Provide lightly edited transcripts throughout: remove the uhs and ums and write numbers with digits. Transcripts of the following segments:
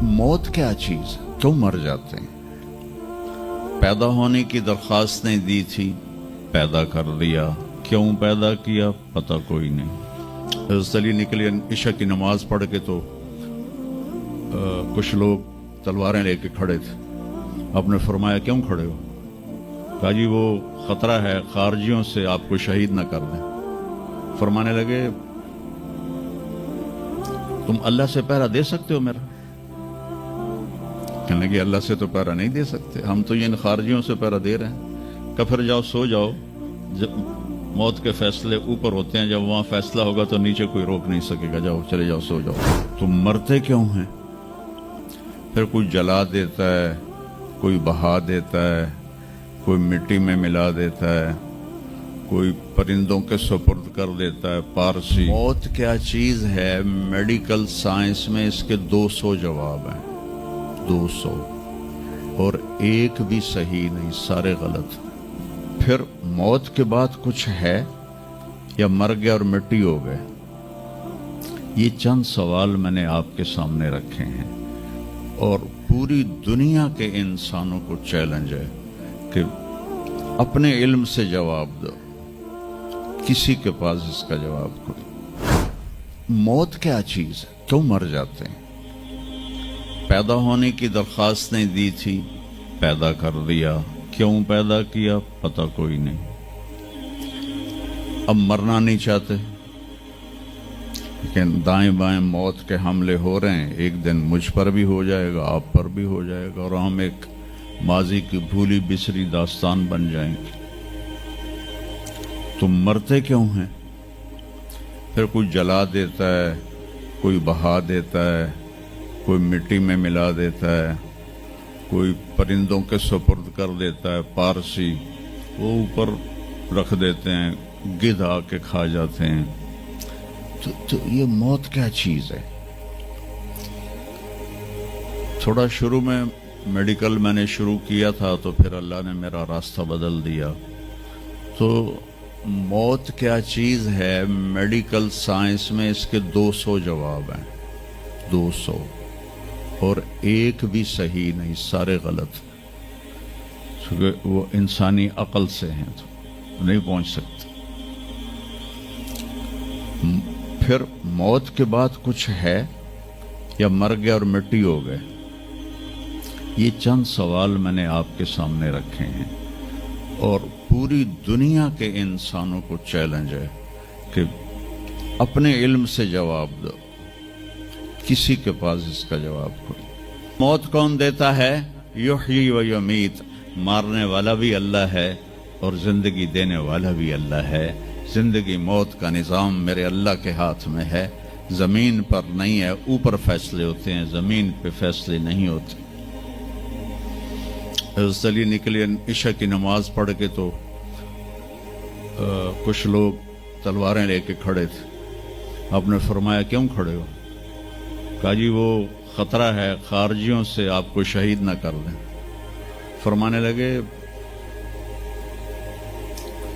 मौत क्या चीज है, क्यों मर जाते हैं? पैदा होने की दरख्वास्त नहीं दी थी, पैदा कर दिया। क्यों पैदा किया पता कोई नहीं। हज़रत अली निकले इशा की नमाज पढ़ के तो कुछ लोग तलवारें लेके खड़े थे। आपने फरमाया क्यों खड़े हो? कहा जी वो खतरा है खारजियों से आपको शहीद न कर दें। फरमाने लगे तुम अल्लाह से पहरा दे सकते हो मेरा? कहने लगे अल्लाह से तो पहरा नहीं दे सकते, हम तो इन खारजियों से पहरा दे रहे हैं। कहा फिर जाओ सो जाओ, जब मौत के फैसले ऊपर होते हैं, जब वहां फैसला होगा तो नीचे कोई रोक नहीं सकेगा। जाओ चले जाओ सो जाओ। तुम मरते क्यों हैं? फिर कोई जला देता है, कोई बहा देता है, कोई मिट्टी में मिला देता है, कोई परिंदों के सुपुर्द कर देता है। पारसी मौत क्या चीज है, मेडिकल साइंस में इसके 200 जवाब हैं, 200, और एक भी सही नहीं, सारे गलत। फिर मौत के बाद कुछ है या मर गया और मिट्टी हो गए? ये चंद सवाल मैंने आपके सामने रखे हैं और पूरी दुनिया के इंसानों को चैलेंज है कि अपने इल्म से जवाब दो। किसी के पास इसका जवाब कोई। मौत क्या चीज है, क्यों मर जाते हैं? पैदा होने की दरख्वास्त नहीं दी थी, पैदा कर दिया। क्यों पैदा किया पता कोई नहीं। अब मरना नहीं चाहते, लेकिन दाएं बाएं मौत के हमले हो रहे हैं। एक दिन मुझ पर भी हो जाएगा, आप पर भी हो जाएगा, और हम एक माजी की भूली बिसरी दास्तान बन जाएंगे। तुम मरते क्यों हैं? फिर कोई जला देता है, कोई बहा देता है, कोई मिट्टी में मिला देता है, कोई परिंदों के सुपुर्द कर देता है। पारसी वो ऊपर रख देते हैं, गिद्ध आके खा जाते हैं। तो ये मौत क्या चीज है? थोड़ा शुरू में मेडिकल मैंने शुरू किया था, तो फिर अल्लाह ने मेरा रास्ता बदल दिया। तो मौत क्या चीज है, मेडिकल साइंस में इसके 200 जवाब हैं, 200, और एक भी सही नहीं, सारे गलत। क्योंकि वो इंसानी अकल से हैं तो नहीं पहुंच सकते। फिर मौत के बाद कुछ है या मर गया और मिट्टी हो गए? ये चंद सवाल मैंने आपके सामने रखे हैं और पूरी दुनिया के इंसानों को चैलेंज है कि अपने इल्म से जवाब दो। किसी के पास इसका जवाब कोई। मौत कौन देता है? युहयी व युमीत। मारने वाला भी अल्लाह है और जिंदगी देने वाला भी अल्लाह है। जिंदगी मौत का निज़ाम मेरे अल्लाह के हाथ में है। जमीन पर नहीं है, ऊपर फैसले होते हैं, जमीन पे फैसले नहीं होते। हज़रत अली निकले इशा की नमाज पढ़ के तो कुछ लोग तलवारें लेके खड़े थे। आपने फरमाया क्यों खड़े हो? कहा जी वो खतरा है खारजियों से आपको शहीद न कर दें। फरमाने लगे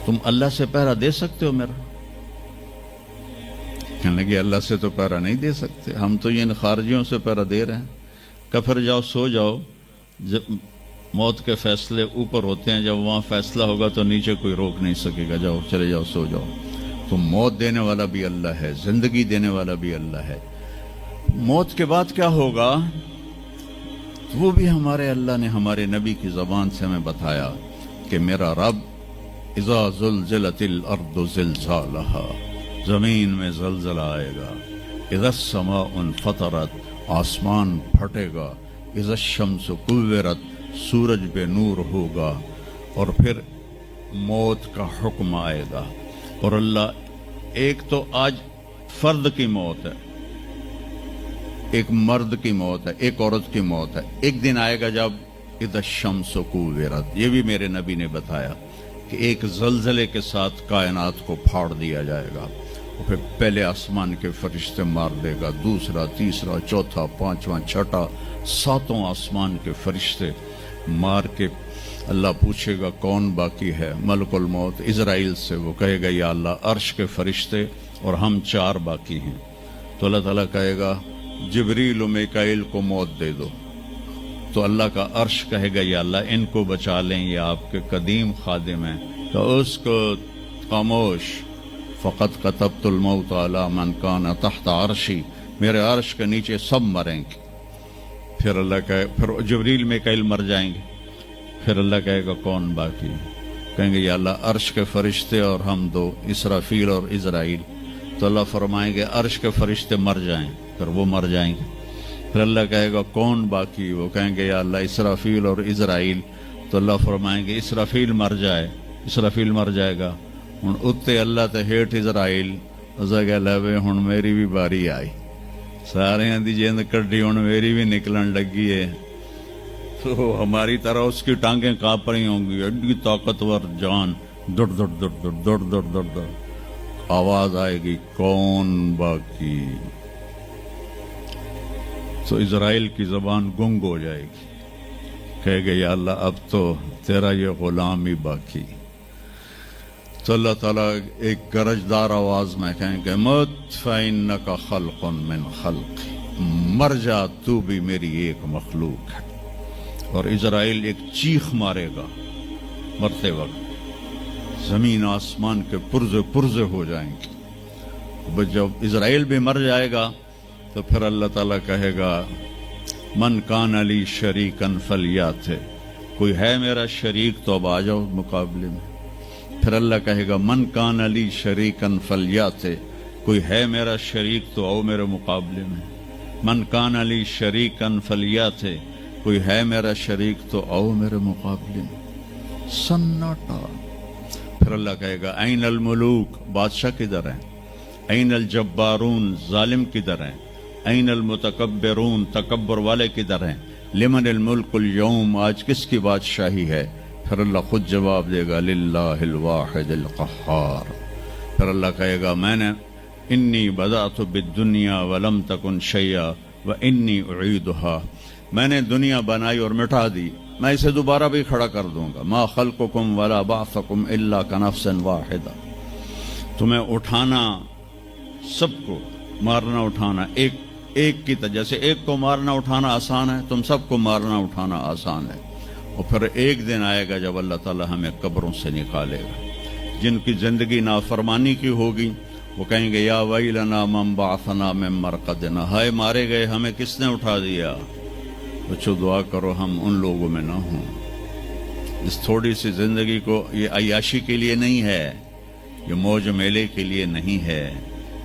तुम अल्लाह से पहरा दे सकते हो मेरा? कहने लगे अल्लाह से तो पहरा नहीं दे सकते, हम तो इन खारजियों से पहरा दे रहे हैं। कहा फिर जाओ सो जाओ, जब मौत के फैसले ऊपर होते हैं, जब वहां फैसला होगा तो नीचे कोई रोक नहीं सकेगा। जाओ चले जाओ सो जाओ। तो मौत देने वाला भी अल्लाह है, जिंदगी देने वाला भी अल्लाह है। मौत के बाद क्या होगा वो भी हमारे अल्लाह ने हमारे नबी की जबान से हमें बताया कि मेरा रब इज़ा ज़ुलज़िलतिल अर्दु ज़िलज़ालहा, जमीन में ज़लज़ला आएगा। इज़ा समाउन फतरत, आसमान फटेगा। इज़ा शम्सु कुव्विरत, सूरज पे नूर होगा। और फिर मौत का हुक्म आएगा। और अल्लाह एक तो आज फर्द की मौत है, एक मर्द की मौत है, एक औरत की मौत है। एक दिन आएगा जब इज़ा शम्सु कुव्विरत, ये भी मेरे नबी ने बताया कि एक जलजले के साथ कायनात को फाड़ दिया जाएगा। और फिर पहले आसमान के फरिश्ते मार देगा, दूसरा, तीसरा, चौथा, पांचवा, छठा, सातों आसमान के फरिश्ते मार के अल्लाह पूछेगा कौन बाकी है? मलकुल मौत इजराइल से वो कहेगा या अल्लाह अर्श के फरिश्ते और हम 4 बाकी हैं। तो अल्लाह ताला कहेगा जिब्रील और मिकाईल को मौत दे दो, तो अल्लाह का अर्श कहेगा या अल्लाह इनको बचा लें, ये आपके कदीम खादिम हैं, तो उसको खामोश, फ़क़त कतबतुल मौत अला मन कान तहत अर्शी, मेरे अर्श के नीचे सब मरेंगे। फिर अल्लाह कहे, फिर जिब्रील मिकाईल मर जाएंगे, फिर अल्लाह कहेगा कौन बाकी? कहेंगे या अल्लाह अर्श के फरिश्ते और हम दो, इसराफील और इज़राइल। तो अल्लाह फरमाएंगे अर्श के फरिश्ते मर जाएं, फिर वो मर जाएंगे। फिर अल्लाह कहेगा कौन बाकी? वो कहेंगे या अल्लाह इसराफील और इज़राइल। तो अल्लाह फरमाएंगे इसराफील मर जाए, इसराफील मर जाएगा। हुण उत्ते अल्लाह ते हेठ इज़राइल, उसे कह लै हुण मेरी भी बारी आई, सारियां दी जिंद कड्डी, हुण मेरी भी निकलन लगी है। तो हमारी तरह उसकी टांगें कांप रही होंगी, एडी ताकतवर जान, दुड़ दुड़ दुड़ दुड़ दुड़ दुड़ दुड़ दुड़, आवाज आएगी कौन बाकी? तो इज़राइल की जबान गुंग हो जाएगी, कहेगा या अल्लाह अब तो तेरा ये गुलाम ही बाकी। तो अल्लाह ताला एक गरजदार आवाज में कहेंगे मत फ़इन्नका खल्क़ुन मिन खल्क़ी, मर जा तू भी मेरी एक मखलूक है। और इज़राइल एक चीख मारेगा मरते वक्त, जमीन आसमान के पुर्जे पुर्जे हो जाएंगे। जब इज़राइल भी मर जाएगा तो फिर अल्लाह ताला कहेगा मन कान अली शरीकन फलियाते, कोई है मेरा शरीक तो अब आ जाओ मुकाबले में। फिर अल्लाह कहेगा मन कान अली शरीकन फलियाते, कोई है मेरा शरीक तो आओ मेरे मुकाबले में। मन कान अली शरीकन फलियाते, कोई है मेरा शरीक तो आओ मेरे मुकाबले में। सन्नाटा। फिर अल्लाह कहेगा ऐन अल मुलूक, बादशाह किधर हैं? ऐन अल जब्बारून, जालिम किधर हैं? ऐन अल मुतकब्बिरून, तकब्बुर वाले किधर हैं? लिमन अल मुल्कुल यौम, आज किसकी बादशाही है? फिर अल्लाह खुद जवाब देगा लिल्लाहिल वाहिदिल क़ह्हार। फिर अल्लाह कहेगा मैंने इन्नी बदातु बिद्दुनिया वलम तकुन शैया व इन्नी उईदुहा, मैंने दुनिया बनाई और मिटा दी, मैं इसे दोबारा भी खड़ा कर दूंगा। मा खल्कुकुम वला बासकुम इल्ला कनफ्सन वाहिदा, तुम्हें उठाना, सबको मारना उठाना एक की तरह, जैसे एक को मारना उठाना आसान है, तुम सबको मारना उठाना आसान है। और फिर एक दिन आएगा जब अल्लाह ताला हमें कब्रों से निकालेगा। जिनकी जिंदगी नाफरमानी की होगी वो कहेंगे या वैलना मम बाअसना मिन मरक़दिना, हाय मारे गए हमें किसने उठा दिया। बच्चों दुआ करो हम उन लोगों में ना हों। इस थोड़ी सी जिंदगी को ये अय्याशी के लिए नहीं है, ये मौज मेले के लिए नहीं है,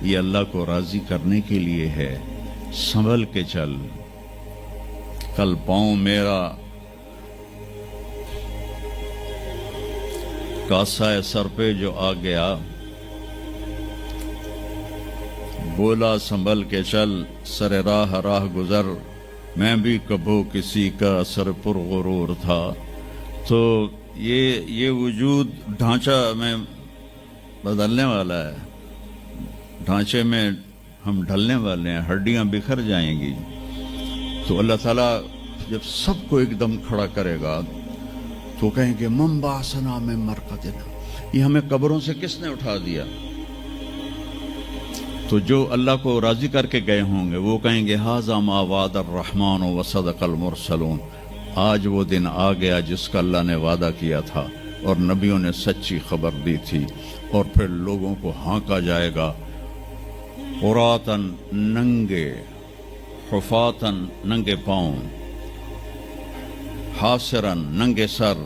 ये अल्लाह को राजी करने के लिए है। संभल के चल, कल पाँव मेरा कासा सर पे जो आ गया, बोला संभल के चल सरे राह राह गुजर, मैं भी कबो किसी का सर पुर गुरूर था। तो ये वजूद ढांचा में बदलने वाला है, ढांचे में हम ढलने वाले हैं, हड्डियां बिखर जाएंगी। तो अल्लाह ताला जब सबको एकदम खड़ा करेगा तो कहेंगे मम बासना में मरक़दिना, ये हमें कब्रों से किसने उठा दिया। तो जो अल्लाह को राजी करके गए होंगे वो कहेंगे हाज़ा मा वादा रहमान व सदक़ल मुरसलून, आज वो दिन आ गया जिसका अल्लाह ने वादा किया था और नबियों ने सच्ची खबर दी थी। और फिर लोगों को हाँका जाएगा, उरातन नंगे, हुफातन नंगे पाँव, हासिरन नंगे सर,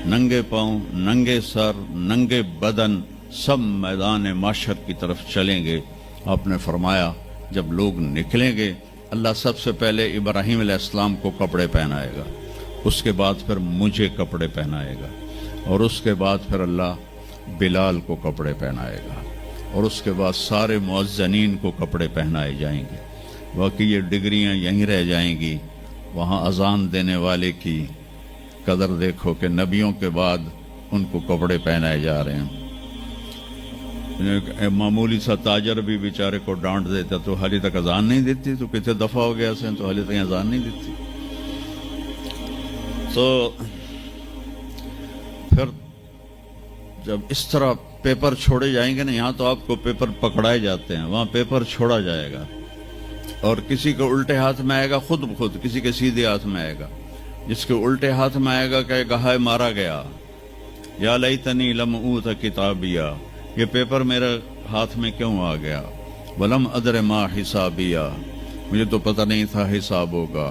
नंगे पाँव, नंगे सर, नंगे बदन, सब मैदान माशर की तरफ चलेंगे। आपने फरमाया जब लोग निकलेंगे अल्लाह सबसे पहले इब्राहीम अलैहिस्सलाम को कपड़े पहनाएगा, उसके बाद फिर मुझे कपड़े पहनाएगा, और उसके बाद फिर अल्लाह बिलाल को कपड़े पहनाएगा, और उसके बाद सारे मुअज्जिनीन को कपड़े पहनाए जाएंगे। बाकी ये डिग्रियां यहीं रह जाएंगी। वहाँ अजान देने वाले की कदर देखो कि नबियों के बाद उनको कपड़े पहनाए जा रहे हैं। मामूली सा ताजर भी बेचारे को डांट देता तो हाली तक अजान नहीं देती, तो कितने दफा हो गया से तो हाली तक अजान नहीं देती। तो फिर जब इस तरह पेपर छोड़े जाएंगे ना, यहाँ तो आपको पेपर पकड़ाए जाते हैं, वहाँ पेपर छोड़ा जाएगा। اور کسی کے الٹے ہاتھ میں آئے گا خود بخود، کسی کے سیدھے ہاتھ میں آئے گا. جس کے الٹے ہاتھ میں آئے گا کہے گا ہائے مارا گیا، یا لیتنی لم اوت کتابیا، یہ پیپر میرے ہاتھ میں کیوں آ گیا، ولم ادر ما حسابیا، مجھے تو پتہ نہیں تھا حساب ہوگا،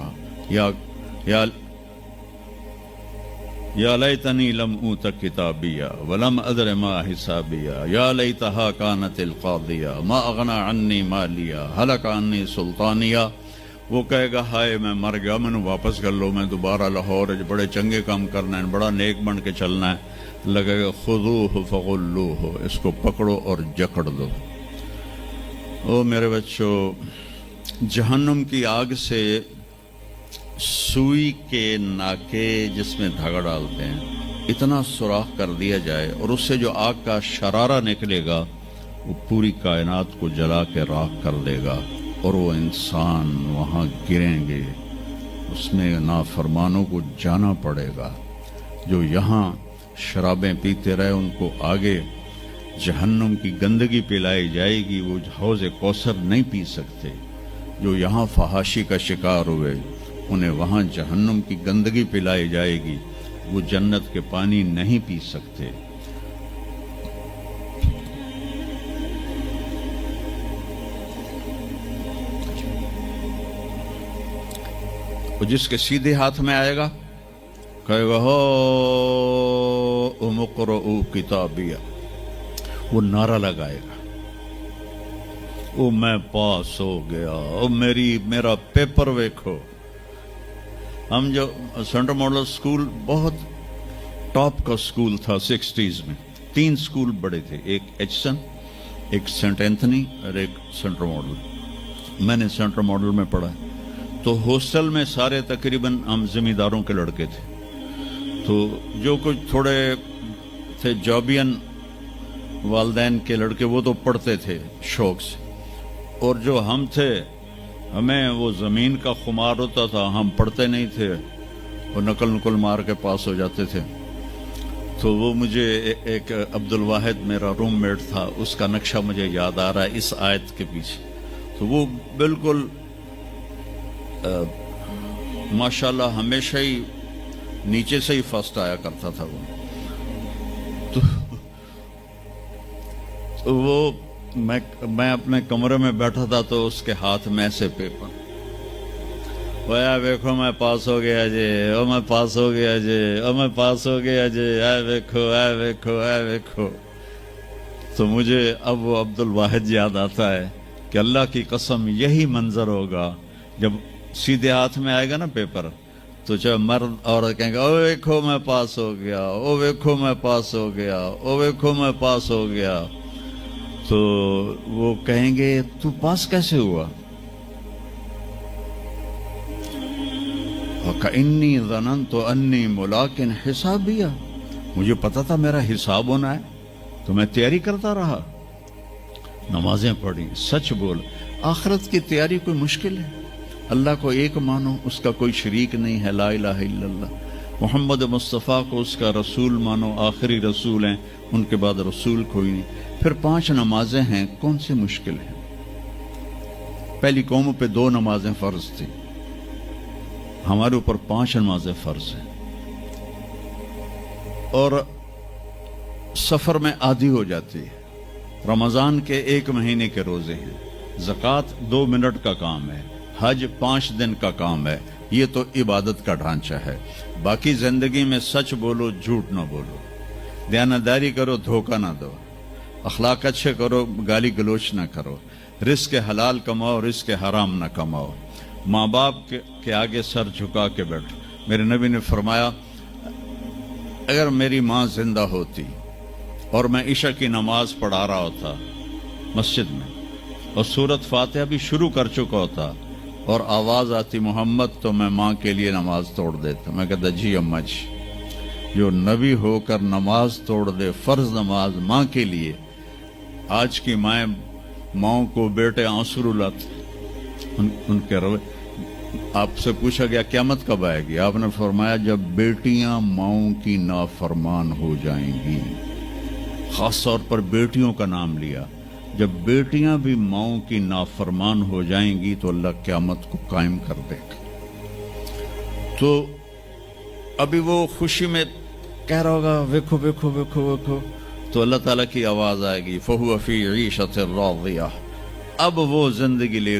یا لیتنی لم اوت کتابیا ولم ادر ما حسابیا، یا لیتہا کانت القاضیہ ما اغنی عنی مالیا ہلک عنی سلطانیہ. وہ کہے گا ہائے میں مر گیا، میں نے واپس کر لو، میں دوبارہ لاہور بڑے چنگے کام کرنا ہے، بڑا نیک بن کے چلنا ہے. لگے گا خذوہ فغلوہ، اس کو پکڑو اور جکڑ دو. او میرے بچوں، جہنم کی آگ سے سوئی کے ناکے جس میں دھاگا ڈالتے ہیں اتنا سوراخ کر دیا جائے اور اس سے جو آگ کا شرارہ نکلے گا وہ پوری کائنات کو جلا کے راکھ کر دے گا، اور وہ انسان وہاں گریں گے، اس میں نافرمانوں کو جانا پڑے گا. جو یہاں شرابیں پیتے رہے ان کو آگے جہنم کی گندگی پلائی جائے گی، وہ حوض کوثر نہیں پی سکتے. جو یہاں فحاشی کا شکار ہوئے انہیں وہاں جہنم کی گندگی پلائی جائے گی، وہ جنت کے پانی نہیں پی سکتے. وہ جس کے سیدھے ہاتھ میں آئے گا کہے گا ہو مقرؤ کتابیہ، وہ نعرہ لگائے گا، او میں پاس ہو گیا، او میرا پیپر ویکھو. ہم جو سینٹرل ماڈل سکول بہت ٹاپ کا سکول تھا 60s میں، 3 سکول بڑے تھے، ایک ایچسن، ایک سینٹ اینتھنی اور ایک سینٹرل ماڈل. میں نے سینٹرل ماڈل میں پڑھا، تو ہاسٹل میں سارے تقریباً ہم زمینداروں کے لڑکے تھے. تو جو کچھ تھوڑے تھے جابین والدین کے لڑکے وہ تو پڑھتے تھے شوق سے، اور جو ہم تھے ہمیں وہ زمین کا خمار ہوتا تھا، ہم پڑھتے نہیں تھے، وہ نقل مار کے پاس ہو جاتے تھے. تو وہ مجھے ایک عبد الواحد میرا روم میٹ تھا، اس کا نقشہ مجھے یاد آ رہا ہے اس آیت کے پیچھے. تو وہ بالکل ماشاءاللہ ہمیشہ ہی نیچے سے ہی فرسٹ آیا کرتا تھا. تو وہ میں اپنے کمرے میں بیٹھا تھا تو اس کے ہاتھ میں سے پیپر، ویکھو میں پاس ہو گیا جی، او میں پاس ہو گیا جی، او میں پاس ہو گیا جی، اے ویکھو اے ویکھو اے ویکھو. تو مجھے اب وہ عبد الواحد یاد آتا ہے کہ اللہ کی قسم یہی منظر ہوگا جب سیدھے ہاتھ میں آئے گا نا پیپر، تو چاہے مرد عورت کہیں گے او ویکھو میں پاس ہو گیا، او ویکھو میں پاس ہو گیا، او ویکھو میں پاس ہو گیا. تو وہ کہیں گے تو پاس کیسے ہوا؟ وَكَإِنِّي ظَنَنْتُ أَنِّي مُلَاقٍ حِسَابِيَّ، مجھے پتا تھا میرا حساب ہونا ہے تو میں تیاری کرتا رہا، نمازیں پڑھی، سچ بول. آخرت کی تیاری کوئی مشکل ہے؟ اللہ کو ایک مانو، اس کا کوئی شریک نہیں ہے، لا الہ الا اللہ. محمد مصطفیٰ کو اس کا رسول مانو، آخری رسول ہیں، ان کے بعد رسول کوئی نہیں. پھر 5 نمازیں ہیں، کون سی مشکل ہیں؟ پہلی قوموں پہ 2 نمازیں فرض تھی، ہمارے اوپر 5 نمازیں فرض ہیں. اور سفر میں آدھی ہو جاتی ہے. رمضان کے 1 مہینے کے روزے ہیں، زکوٰۃ 2 منٹ کا کام ہے، حج 5 دن کا کام ہے. یہ تو عبادت کا ڈھانچہ ہے. باقی زندگی میں سچ بولو، جھوٹ نہ بولو، دیانتداری کرو، دھوکہ نہ دو، اخلاق اچھے کرو، گالی گلوچ نہ کرو، رزق حلال کماؤ، رزق حرام نہ کماؤ، ماں باپ کے آگے سر جھکا کے بیٹھو. میرے نبی نے فرمایا اگر میری ماں زندہ ہوتی اور میں عشاء کی نماز پڑھا رہا ہوتا مسجد میں اور سورۃ فاتحہ بھی شروع کر چکا ہوتا اور آواز آتی محمد، تو میں ماں کے لیے نماز توڑ دیتا. میں کہتا جی اماں جی، جو نبی ہو کر نماز توڑ دے، فرض نماز ماں کے لیے. آج کی ماؤں کو بیٹے آنسو رلاتے ان کے روے. آپ سے پوچھا گیا قیامت کب آئے گی؟ آپ نے فرمایا جب بیٹیاں ماؤں کی نافرمان ہو جائیں گی. خاص طور پر بیٹیوں کا نام لیا. جب بیٹیاں بھی ماؤں کی نافرمان ہو جائیں گی تو اللہ قیامت کو قائم کر دے گا. تو ابھی وہ خوشی میں کہہ رہا ہوگا ویکھو ویکھو ویکھو ویکھو، تو اللہ تعالیٰ کی آواز آئے گی فَهُوَ فِي عِيشَةٍ رَاضِيَةٍ، اب وہ زندگی لے